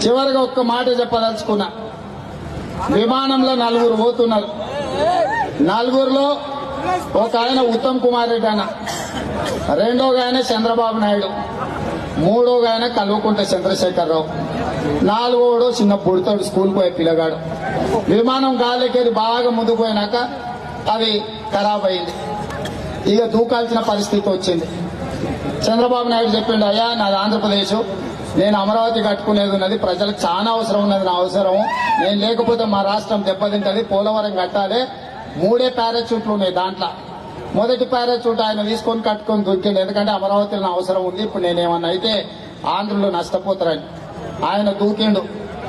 చివరిగా ఒక్క మాట చెప్పదలుచుకున్నా. విమానంలో 4 పోతున్నారు. 4లో ఒక ఆయన ఉత్తమ్ కుమార్ రెడ్డి అన్న, రెండోగా ఆయన చంద్రబాబు నాయుడు, మూడోగా ఆయన కల్వకుంట్ల చంద్రశేఖరరావు, 4వోడు చిన్న పుడతాడు స్కూల్ పోయే పిల్లగాడు. విమానం గాలికెళ్ళి బాగా ముందుకు పోయినాక అది ఖరాబ్ అయింది. ఇక దూకాల్సిన పరిస్థితి వచ్చింది. చంద్రబాబు నాయుడు చెప్పిండు, అయ్యా నాది ఆంధ్రప్రదేశ్, నేను అమరావతి కట్టుకునేది ఉన్నది, ప్రజలకు చాలా అవసరం ఉన్నది, నా అవసరం, నేను లేకపోతే మా రాష్ట్రం దెబ్బతింటది, పోలవరం కట్టాలి. 3 పారాచూట్లు ఉన్నాయి. దాంట్లో మొదటి పారాచూట్ ఆయన తీసుకొని కట్టుకొని దొరికిండు, ఎందుకంటే అమరావతిలో నా అవసరం ఉంది, ఇప్పుడు నేనేమన్నా అయితే ఆంధ్రులు నష్టపోతారని. ఆయన దూకిండు.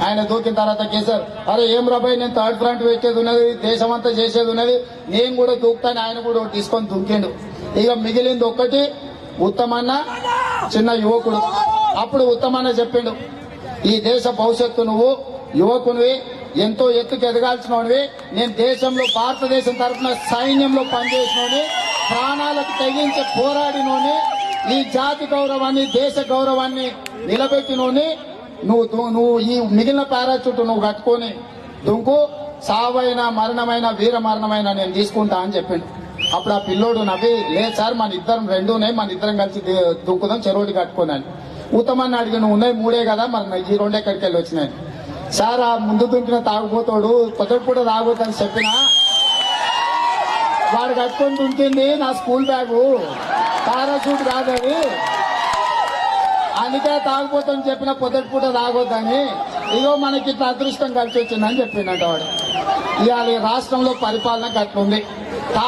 ఆయన దూకిన తర్వాత కేసీఆర్, అరే ఏం రాబాయ్, నేను థర్డ్ ఫ్రంట్ పెట్టేది ఉన్నది, దేశం అంతా చేసేది ఉన్నది, నేను కూడా దూకుతాను, ఆయన కూడా తీసుకొని దూకిండు. ఇక మిగిలింది ఒక్కటి ఉత్తమన్న, చిన్న యువకుడు. అప్పుడు ఉత్తమన్న చెప్పిండు, ఈ దేశ భవిష్యత్తు నువ్వు యువకునివి, ఎంతో ఎత్తుకు ఎదగాల్సినవి, నేను దేశంలో భారతదేశం తరఫున సైన్యంలో పనిచేసినోని, ప్రాణాలకు తెగించి పోరాడినోని, ఈ జాతి గౌరవాన్ని దేశ గౌరవాన్ని నిలబెట్టినోని, నువ్వు ఈ మిగిలిన పారాచూట్ నువ్వు కట్టుకొని దుంకు, సావైన మరణమైన వీర మరణమైన నేను తీసుకుంటా అని చెప్పిండు. అప్పుడు ఆ పిల్లోడు నవ్వి, లేదు సార్ మన ఇద్దరం 2 ఉన్నాయి, మన ఇద్దరం కలిసి దుంకుదాం, చెరోటి కట్టుకున్నాను. ఉత్తమాన్ని అడిగి, నువ్వు ఉన్నాయి 3 కదా, మరి ఈ 2 ఎక్కడికి వెళ్ళి వచ్చినాయి. సార్ ఆ ముందు దుంకిన తాగుపోతాడు పొద్దుట పూట తాగుతాని చెప్పినా, వాడు కట్టుకొని దుంకింది నా స్కూల్ బ్యాగు, పారాచూట్ కాదని, అందుకే తాగుపోతాని చెప్పిన పొద్దుట పూట తాగొద్దని. ఇగో మనకి ఇట్లా అదృష్టం కలిసి వచ్చిందని చెప్పిండట వాడు. ఇవాళ రాష్ట్రంలో పరిపాలన గట్లుంది.